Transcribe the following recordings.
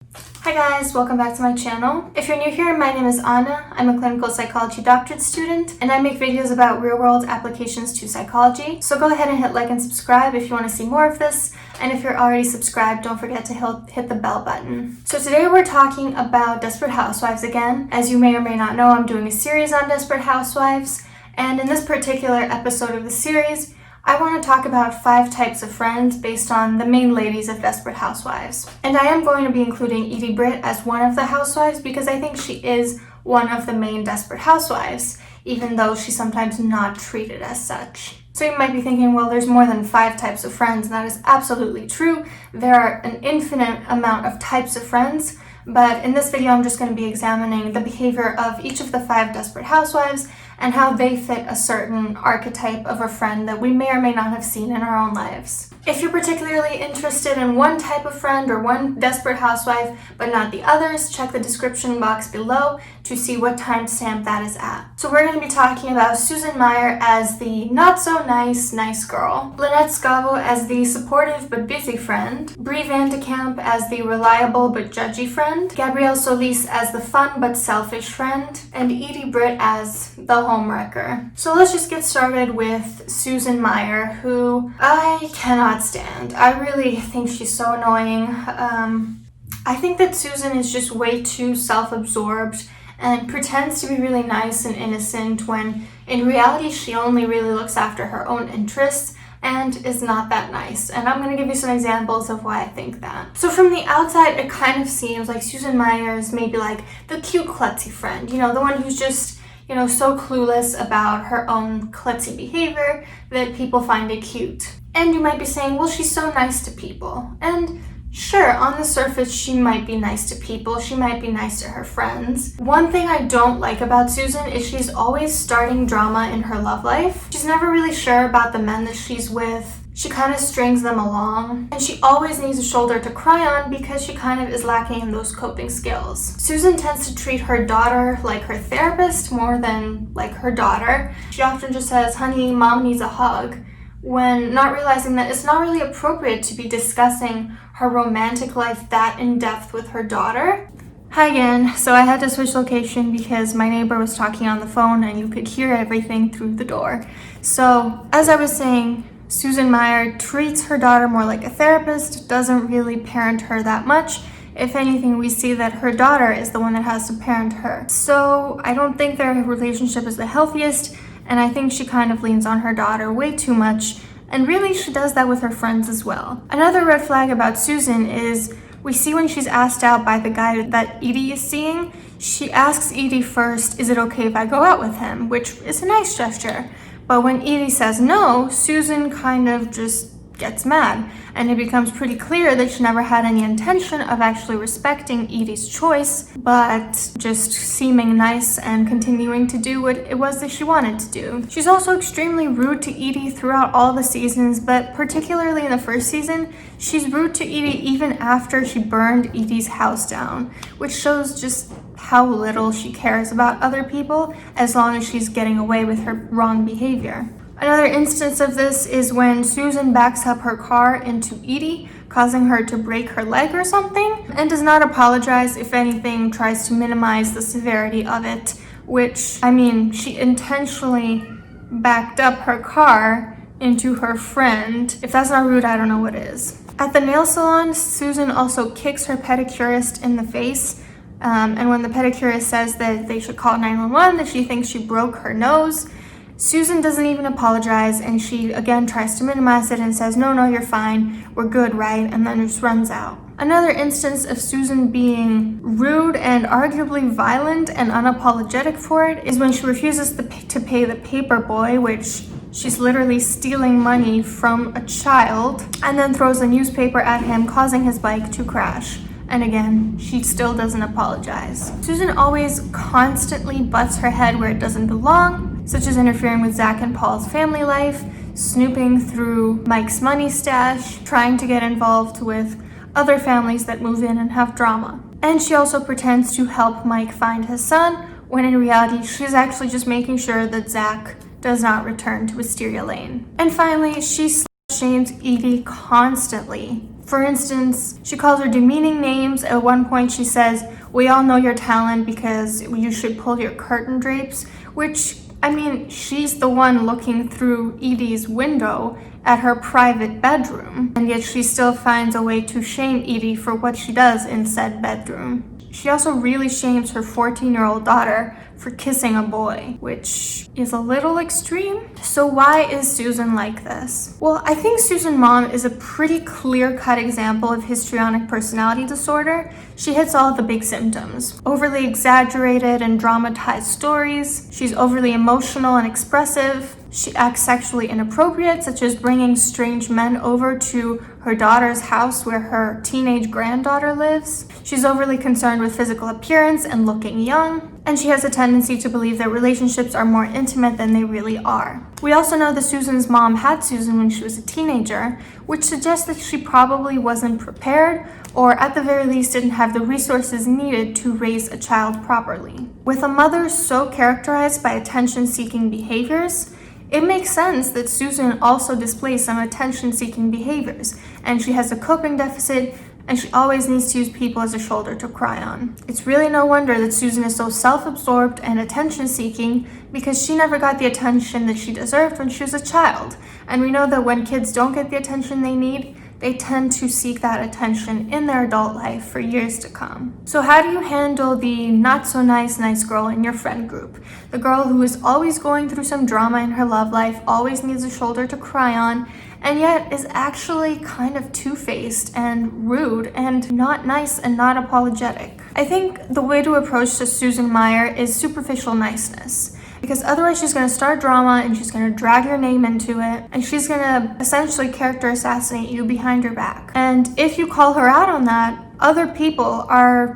Hi guys, welcome back to my channel. If you're new here, my name is Anna. I'm a clinical psychology doctorate student and I make videos about real-world applications to psychology. So go ahead and hit like and subscribe if you want to see more of this. And if you're already subscribed, don't forget to hit the bell button. So today we're talking about Desperate Housewives again. As you may or may not know, I'm doing a series on Desperate Housewives. And in this particular episode of the series, I want to talk about 5 types of friends based on the main ladies of Desperate Housewives. And I am going to be including Edie Britt as one of the housewives because I think she is one of the main Desperate Housewives, even though she's sometimes not treated as such. So you might be thinking, well, there's more than 5 types of friends, and that is absolutely true. There are an infinite amount of types of friends, but in this video I'm just going to be examining the behavior of each of the 5 Desperate Housewives and how they fit a certain archetype of a friend that we may or may not have seen in our own lives. If you're particularly interested in one type of friend or one Desperate Housewife, but not the others, check the description box below to see what timestamp that is at. So we're going to be talking about Susan Meyer as the not-so-nice girl, Lynette Scavo as the supportive but busy friend, Bree as the reliable but judgy friend, Gabrielle Solis as the fun but selfish friend, and Edie Britt as the homewrecker. So let's just get started with Susan Meyer, who I cannot stand. I really think she's so annoying. I think that Susan is just way too self-absorbed and pretends to be really nice and innocent when in reality she only really looks after her own interests and is not that nice. And I'm going to give you some examples of why I think that. So from the outside, it kind of seems like Susan Meyer is maybe like the cute klutzy friend, you know, the one who's just, you know, so clueless about her own klutzy behavior that people find it cute. And you might be saying, well, she's so nice to people. And sure, on the surface, she might be nice to people. She might be nice to her friends. One thing I don't like about Susan is she's always starting drama in her love life. She's never really sure about the men that she's with. She kind of strings them along, and she always needs a shoulder to cry on because she kind of is lacking in those coping skills. Susan tends to treat her daughter like her therapist more than like her daughter. She often just says, honey, mom needs a hug, when not realizing that it's not really appropriate to be discussing her romantic life that in depth with her daughter. Hi again. So I had to switch location because my neighbor was talking on the phone and you could hear everything through the door. So as I was saying, Susan Meyer treats her daughter more like a therapist, doesn't really parent her that much. If anything, we see that her daughter is the one that has to parent her. So I don't think their relationship is the healthiest, and I think she kind of leans on her daughter way too much, and really she does that with her friends as well. Another red flag about Susan is we see when she's asked out by the guy that Edie is seeing, she asks Edie first, is it okay if I go out with him? Which is a nice gesture. But when Edie says no, Susan kind of just gets mad, and it becomes pretty clear that she never had any intention of actually respecting Edie's choice, but just seeming nice and continuing to do what it was that she wanted to do. She's also extremely rude to Edie throughout all the seasons, but particularly in the first season, she's rude to Edie even after she burned Edie's house down, which shows just how little she cares about other people as long as she's getting away with her wrong behavior. Another instance of this is when Susan backs up her car into Edie, causing her to break her leg or something, and does not apologize, if anything, tries to minimize the severity of it, which, I mean, she intentionally backed up her car into her friend. If that's not rude, I don't know what is. At the nail salon, Susan also kicks her pedicurist in the face, and when the pedicurist says that they should call 911, that she thinks she broke her nose, Susan doesn't even apologize, and she again tries to minimize it and says, no, you're fine, we're good, right? And then just runs out. Another instance of Susan being rude and arguably violent and unapologetic for it is when she refuses to pay the paper boy, which she's literally stealing money from a child, and then throws a newspaper at him, causing his bike to crash. And again, she still doesn't apologize. Susan always constantly butts her head where it doesn't belong, such as interfering with Zach and Paul's family life, snooping through Mike's money stash, trying to get involved with other families that move in and have drama. And she also pretends to help Mike find his son, when in reality, she's actually just making sure that Zach does not return to Wisteria Lane. And finally, she shames Edie constantly For instance, she calls her demeaning names. At one point she says, "We all know your talent because you should pull your curtain drapes," which, I mean, she's the one looking through Edie's window at her private bedroom, and yet she still finds a way to shame Edie for what she does in said bedroom. She also really shames her 14-year-old daughter for kissing a boy, which is a little extreme. So why is Susan like this? Well, I think Susan's mom is a pretty clear-cut example of histrionic personality disorder. She hits all the big symptoms. Overly exaggerated and dramatized stories. She's overly emotional and expressive. She acts sexually inappropriate, such as bringing strange men over to her daughter's house where her teenage granddaughter lives. She's overly concerned with physical appearance and looking young. And she has a tendency to believe that relationships are more intimate than they really are. We also know that Susan's mom had Susan when she was a teenager, which suggests that she probably wasn't prepared, or at the very least didn't have the resources needed to raise a child properly. With a mother so characterized by attention-seeking behaviors, it makes sense that Susan also displays some attention-seeking behaviors, and she has a coping deficit, and she always needs to use people as a shoulder to cry on. It's really no wonder that Susan is so self-absorbed and attention-seeking, because she never got the attention that she deserved when she was a child. And we know that when kids don't get the attention they need, they tend to seek that attention in their adult life for years to come. So how do you handle the not so nice girl in your friend group? The girl who is always going through some drama in her love life, always needs a shoulder to cry on, and yet is actually kind of two-faced and rude and not nice and not apologetic. I think the way to approach to Susan Meyer is superficial niceness. Because otherwise she's going to start drama and she's going to drag your name into it, and she's going to essentially character assassinate you behind your back. And if you call her out on that, other people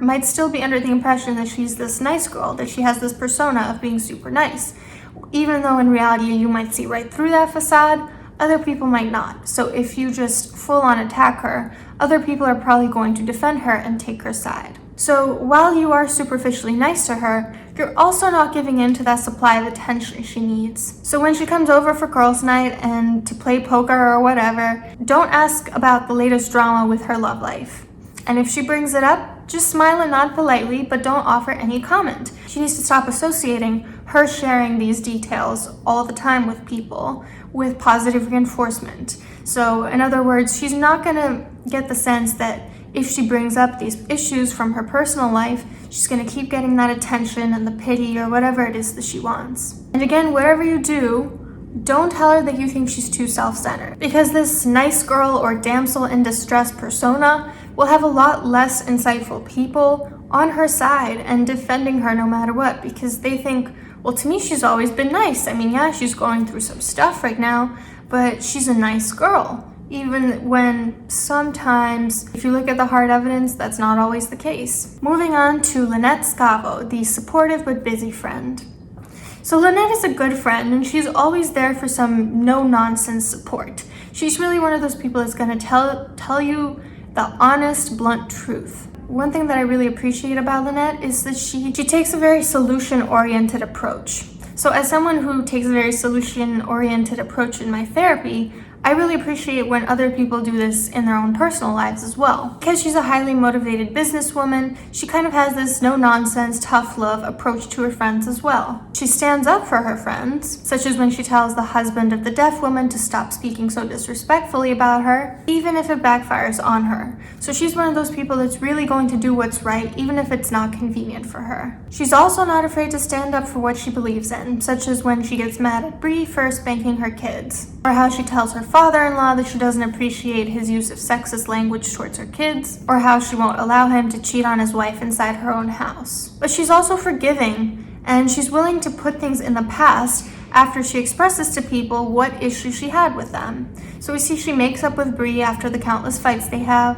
might still be under the impression that she's this nice girl, that she has this persona of being super nice. Even though in reality you might see right through that facade, other people might not. So if you just full on attack her, other people are probably going to defend her and take her side. So while you are superficially nice to her, you're also not giving in to that supply of attention she needs. So when she comes over for girls' night and to play poker or whatever, don't ask about the latest drama with her love life. And if she brings it up, just smile and nod politely, but don't offer any comment. She needs to stop associating her sharing these details all the time with people with positive reinforcement. So in other words, she's not gonna get the sense that if she brings up these issues from her personal life, she's going to keep getting that attention and the pity or whatever it is that she wants. And again, whatever you do, don't tell her that you think she's too self-centered, because this nice girl or damsel in distress persona will have a lot less insightful people on her side and defending her no matter what, because they think, well, to me, she's always been nice. I mean, yeah, she's going through some stuff right now, but she's a nice girl. Even when sometimes, if you look at the hard evidence, that's not always the case. Moving on to Lynette Scavo, the supportive but busy friend. So Lynette is a good friend, and she's always there for some no-nonsense support. She's really one of those people that's going to tell you the honest, blunt truth. One thing that I really appreciate about Lynette is that she takes a very solution-oriented approach. So as someone who takes a very solution-oriented approach in my therapy, I really appreciate when other people do this in their own personal lives as well. Because she's a highly motivated businesswoman, she kind of has this no-nonsense, tough love approach to her friends as well. She stands up for her friends, such as when she tells the husband of the deaf woman to stop speaking so disrespectfully about her, even if it backfires on her. So she's one of those people that's really going to do what's right, even if it's not convenient for her. She's also not afraid to stand up for what she believes in, such as when she gets mad at Bree for spanking her kids, or how she tells her father-in-law that she doesn't appreciate his use of sexist language towards her kids, or how she won't allow him to cheat on his wife inside her own house. But she's also forgiving, and she's willing to put things in the past after she expresses to people what issues she had with them. So we see she makes up with Bree after the countless fights they have.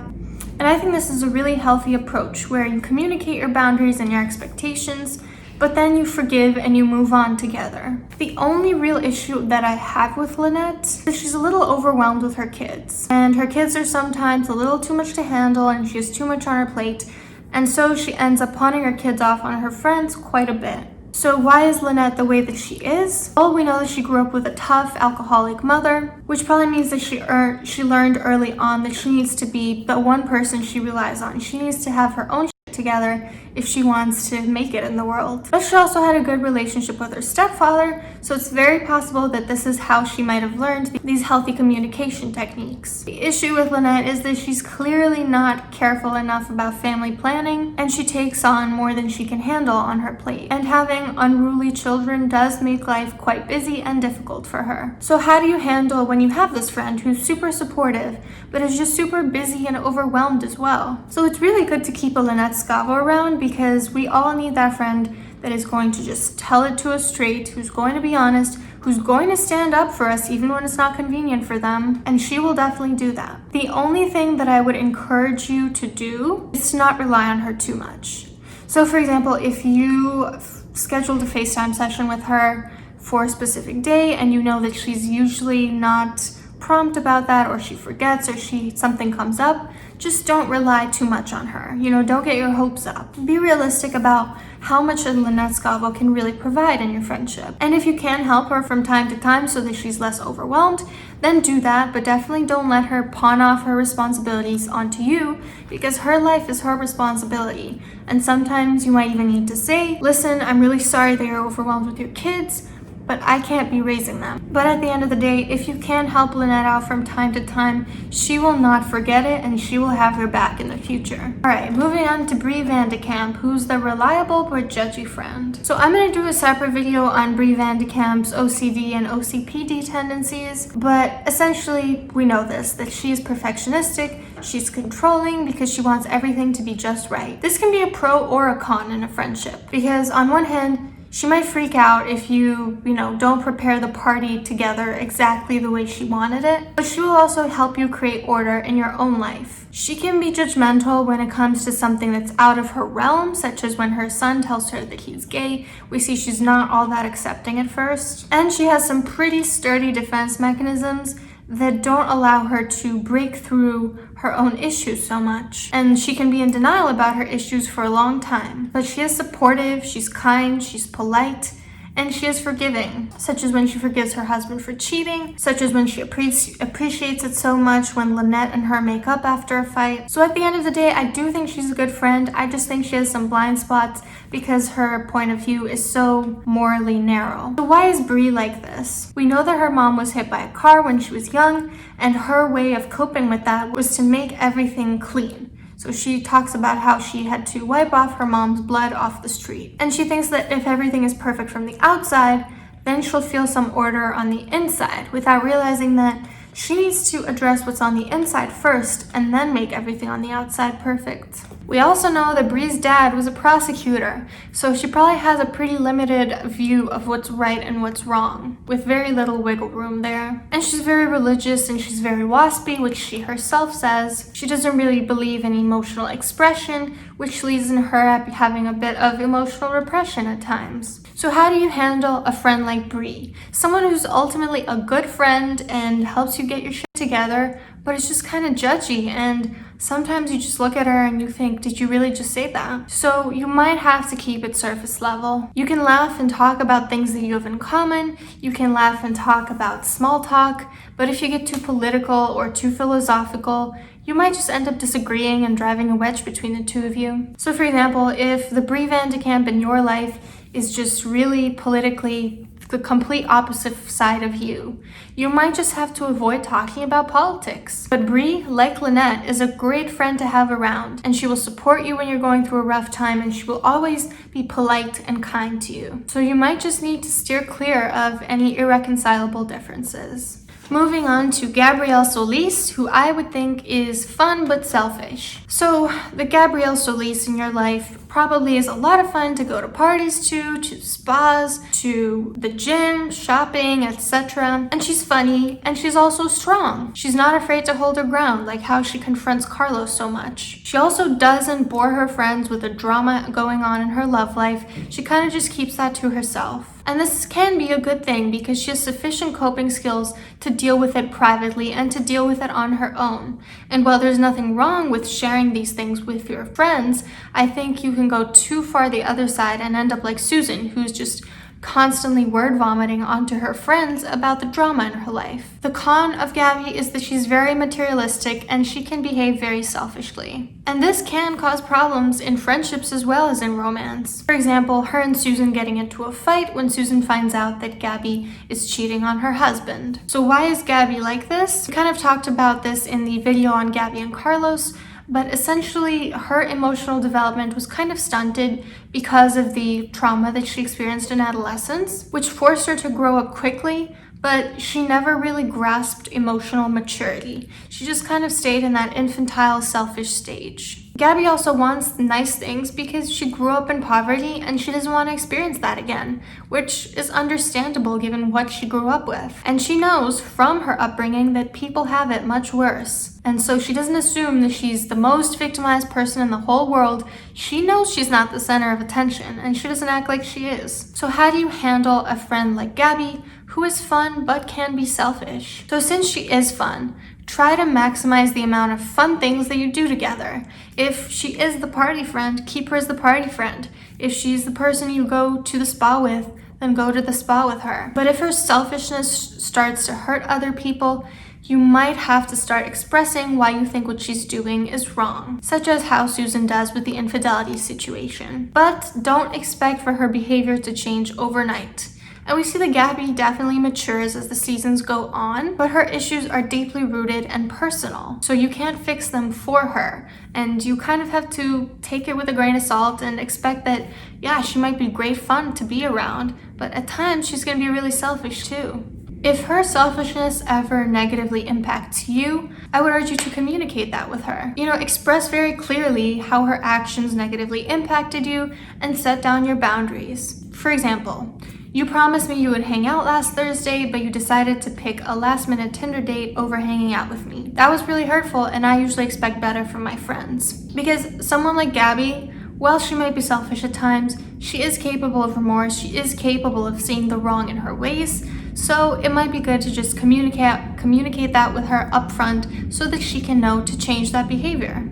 And I think this is a really healthy approach where you communicate your boundaries and your expectations, but then you forgive and you move on together. The only real issue that I have with Lynette is she's a little overwhelmed with her kids. And her kids are sometimes a little too much to handle, and she has too much on her plate. And so she ends up pawning her kids off on her friends quite a bit. So why is Lynette the way that she is? Well, we know that she grew up with a tough alcoholic mother, which probably means that she learned early on that she needs to be the one person she relies on. She needs to have her own together if she wants to make it in the world. But she also had a good relationship with her stepfather, so it's very possible that this is how she might have learned these healthy communication techniques. The issue with Lynette is that she's clearly not careful enough about family planning, and she takes on more than she can handle on her plate. And having unruly children does make life quite busy and difficult for her. So how do you handle when you have this friend who's super supportive, but is just super busy and overwhelmed as well? So it's really good to keep a Lynette Scavo around, because we all need that friend that is going to just tell it to us straight, who's going to be honest, who's going to stand up for us even when it's not convenient for them, and she will definitely do that. The only thing that I would encourage you to do is to not rely on her too much. So for example, if you scheduled a FaceTime session with her for a specific day and you know that she's usually not prompt about that, or she forgets, or something comes up, just don't rely too much on her. Don't get your hopes up. Be realistic about how much a Lynette Scavo can really provide in your friendship. And if you can help her from time to time so that she's less overwhelmed, then do that, but definitely don't let her pawn off her responsibilities onto you, because her life is her responsibility. And sometimes you might even need to say, listen, I'm really sorry that you're overwhelmed with your kids, but I can't be raising them. But at the end of the day, if you can help Lynette out from time to time, she will not forget it, and she will have your back in the future. Alright, moving on to Bree Vandekamp, who's the reliable but judgy friend. So I'm going to do a separate video on Bree Vandekamp's OCD and OCPD tendencies, but essentially we know this, that she is perfectionistic, she's controlling because she wants everything to be just right. This can be a pro or a con in a friendship, because on one hand, she might freak out if you don't prepare the party together exactly the way she wanted it, but she will also help you create order in your own life. She can be judgmental when it comes to something that's out of her realm, such as when her son tells her that he's gay. We see she's not all that accepting at first. And she has some pretty sturdy defense mechanisms that don't allow her to break through her own issues so much. And she can be in denial about her issues for a long time. But she is supportive, she's kind, she's polite, and she is forgiving, such as when she forgives her husband for cheating, such as when she appreciates it so much when Lynette and her make up after a fight. So at the end of the day, I do think she's a good friend. I just think she has some blind spots because her point of view is so morally narrow. So why is Bree like this? We know that her mom was hit by a car when she was young, and her way of coping with that was to make everything clean. So she talks about how she had to wipe off her mom's blood off the street. And she thinks that if everything is perfect from the outside, then she'll feel some order on the inside, without realizing that she needs to address what's on the inside first and then make everything on the outside perfect. We also know that Bree's dad was a prosecutor, so she probably has a pretty limited view of what's right and what's wrong, with very little wiggle room there. And she's very religious and she's very waspy, which she herself says. She doesn't really believe in emotional expression, which leads in her having a bit of emotional repression at times. So how do you handle a friend like Bree? Someone who's ultimately a good friend and helps you get your shit together, but it's just kind of judgy, and sometimes you just look at her and you think, did you really just say that? So you might have to keep it surface level. You can laugh and talk about things that you have in common. You can laugh and talk about small talk, but if you get too political or too philosophical, you might just end up disagreeing and driving a wedge between the two of you. So for example, if the Bree Vandekamp in your life is just really politically the complete opposite side of you, you might just have to avoid talking about politics. But Bree, like Lynette, is a great friend to have around, and she will support you when you're going through a rough time, and she will always be polite and kind to you. So you might just need to steer clear of any irreconcilable differences. Moving on to Gabrielle Solis, who I would think is fun but selfish. So the Gabrielle Solis in your life probably is a lot of fun to go to parties to spas, to the gym, shopping, etc. And she's funny, and she's also strong. She's not afraid to hold her ground, like how she confronts Carlos so much. She also doesn't bore her friends with the drama going on in her love life. She kind of just keeps that to herself. And this can be a good thing because she has sufficient coping skills to deal with it privately and to deal with it on her own. And while there's nothing wrong with sharing these things with your friends, I think you can can go too far the other side and end up like Susan, who's just constantly word vomiting onto her friends about the drama in her life. The con of Gaby is that she's very materialistic and she can behave very selfishly. And this can cause problems in friendships as well as in romance. For example, her and Susan getting into a fight when Susan finds out that Gaby is cheating on her husband. So why is Gaby like this? We kind of talked about this in the video on Gaby and Carlos, but essentially her emotional development was kind of stunted because of the trauma that she experienced in adolescence, which forced her to grow up quickly, but she never really grasped emotional maturity. She just kind of stayed in that infantile, selfish stage. Gaby also wants nice things because she grew up in poverty and she doesn't want to experience that again, which is understandable given what she grew up with. And she knows from her upbringing that people have it much worse. And so she doesn't assume that she's the most victimized person in the whole world. She knows she's not the center of attention and she doesn't act like she is. So how do you handle a friend like Gaby who is fun but can be selfish? So since she is fun, try to maximize the amount of fun things that you do together. If she is the party friend, keep her as the party friend. If she's the person you go to the spa with, then go to the spa with her. But if her selfishness starts to hurt other people, you might have to start expressing why you think what she's doing is wrong, such as how Susan does with the infidelity situation. But don't expect for her behavior to change overnight. And we see that Gaby definitely matures as the seasons go on, but her issues are deeply rooted and personal. So you can't fix them for her. And you kind of have to take it with a grain of salt and expect that, yeah, she might be great fun to be around, but at times she's going to be really selfish too. If her selfishness ever negatively impacts you, I would urge you to communicate that with her. Express very clearly how her actions negatively impacted you and set down your boundaries. For example, you promised me you would hang out last Thursday, but you decided to pick a last-minute Tinder date over hanging out with me. That was really hurtful, and I usually expect better from my friends. Because someone like Gaby, while she might be selfish at times, she is capable of remorse, she is capable of seeing the wrong in her ways, so it might be good to just communicate that with her upfront so that she can know to change that behavior.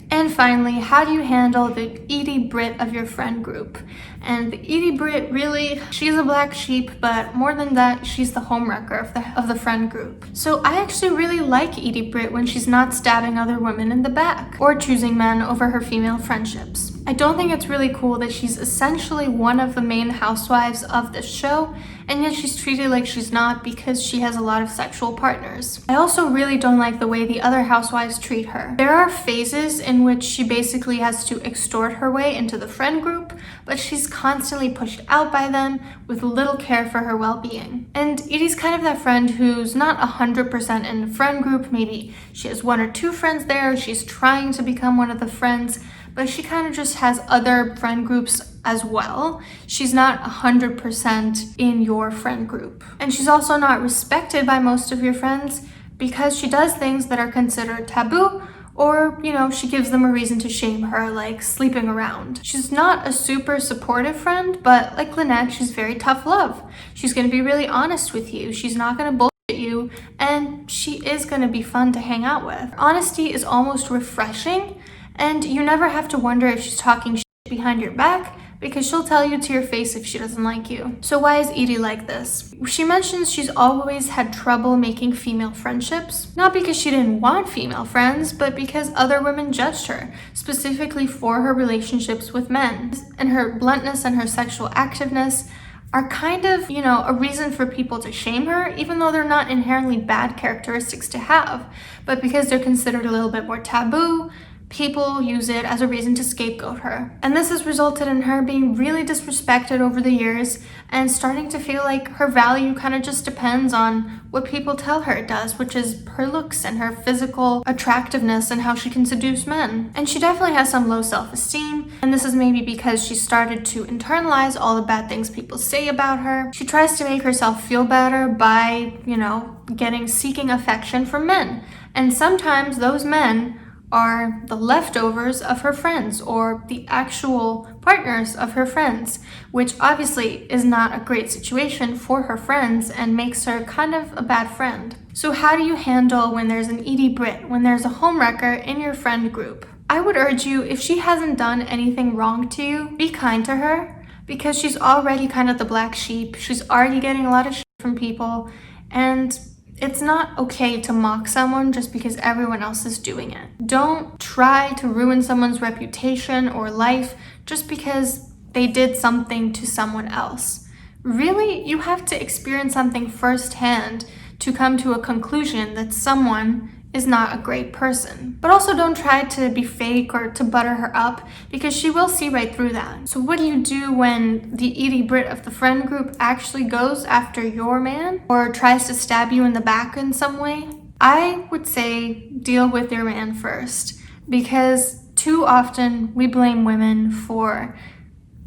And finally, how do you handle the Edie Brit of your friend group? And the Edie Brit, really, she's a black sheep, but more than that, she's the homewrecker of the friend group. So I actually really like Edie Brit when she's not stabbing other women in the back or choosing men over her female friendships. I don't think it's really cool that she's essentially one of the main housewives of this show, and yet she's treated like she's not because she has a lot of sexual partners. I also really don't like the way the other housewives treat her. There are phases in which she basically has to extort her way into the friend group, but she's constantly pushed out by them with little care for her well-being. And Edie's kind of that friend who's not 100% in the friend group. Maybe she has one or two friends there, she's trying to become one of the friends, but she kind of just has other friend groups as well. She's not 100% in your friend group. And she's also not respected by most of your friends because she does things that are considered taboo, or, she gives them a reason to shame her, like sleeping around. She's not a super supportive friend, but like Lynette, she's very tough love. She's going to be really honest with you. She's not going to bullshit you, and she is going to be fun to hang out with. Honesty is almost refreshing, and you never have to wonder if she's talking shit behind your back, because she'll tell you to your face if she doesn't like you. So why is Edie like this? She mentions she's always had trouble making female friendships, not because she didn't want female friends, but because other women judged her, specifically for her relationships with men. And her bluntness and her sexual activeness are kind of, a reason for people to shame her, even though they're not inherently bad characteristics to have, but because they're considered a little bit more taboo, people use it as a reason to scapegoat her. And this has resulted in her being really disrespected over the years and starting to feel like her value kind of just depends on what people tell her it does, which is her looks and her physical attractiveness and how she can seduce men. And she definitely has some low self-esteem, and this is maybe because she started to internalize all the bad things people say about her. She tries to make herself feel better by, seeking affection from men. And sometimes those men are the leftovers of her friends or the actual partners of her friends, which obviously is not a great situation for her friends and makes her kind of a bad friend. So how do you handle when there's an Edie Brit, when there's a homewrecker in your friend group? I would urge you, if she hasn't done anything wrong to you, be kind to her, because she's already kind of the black sheep. She's already getting a lot of shit from people, and it's not okay to mock someone just because everyone else is doing it. Don't try to ruin someone's reputation or life just because they did something to someone else. Really, you have to experience something firsthand to come to a conclusion that someone is not a great person. But also don't try to be fake or to butter her up, because she will see right through that. So what do you do when the Edie Brit of the friend group actually goes after your man or tries to stab you in the back in some way? I would say deal with your man first, because too often we blame women for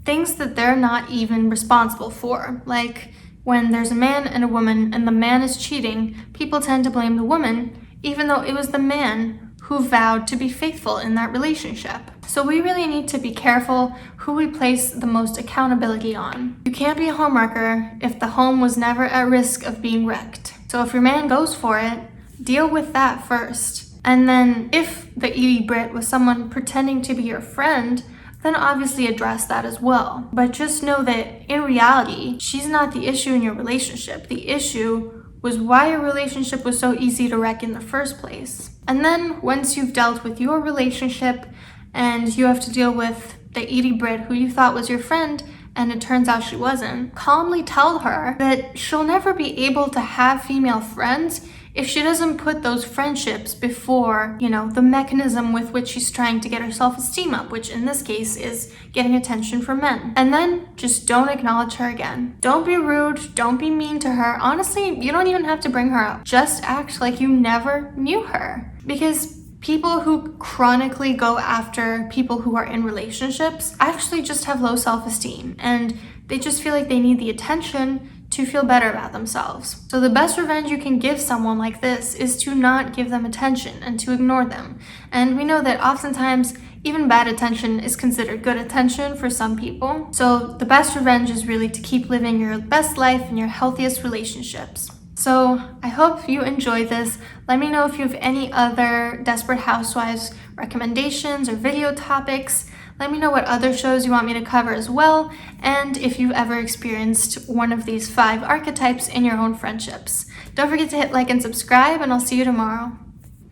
things that they're not even responsible for. Like when there's a man and a woman and the man is cheating, people tend to blame the woman, even though it was the man who vowed to be faithful in that relationship. So we really need to be careful who we place the most accountability on. You can't be a homewrecker if the home was never at risk of being wrecked. So if your man goes for it, deal with that first. And then if the Edie Brit was someone pretending to be your friend, then obviously address that as well. But just know that in reality, she's not the issue in your relationship. The issue was why your relationship was so easy to wreck in the first place. And then once you've dealt with your relationship and you have to deal with the Edie Brit who you thought was your friend and it turns out she wasn't, calmly tell her that she'll never be able to have female friends if she doesn't put those friendships before, the mechanism with which she's trying to get her self-esteem up, which in this case is getting attention from men. And then just don't acknowledge her again. Don't be rude, don't be mean to her. Honestly, you don't even have to bring her up. Just act like you never knew her. Because people who chronically go after people who are in relationships actually just have low self-esteem, and they just feel like they need the attention to feel better about themselves. So the best revenge you can give someone like this is to not give them attention and to ignore them. And we know that oftentimes even bad attention is considered good attention for some people. So the best revenge is really to keep living your best life in your healthiest relationships. So I hope you enjoyed this. Let me know if you have any other Desperate Housewives recommendations or video topics. Let me know what other shows you want me to cover as well, and if you've ever experienced one of these 5 archetypes in your own friendships. Don't forget to hit like and subscribe, and I'll see you tomorrow.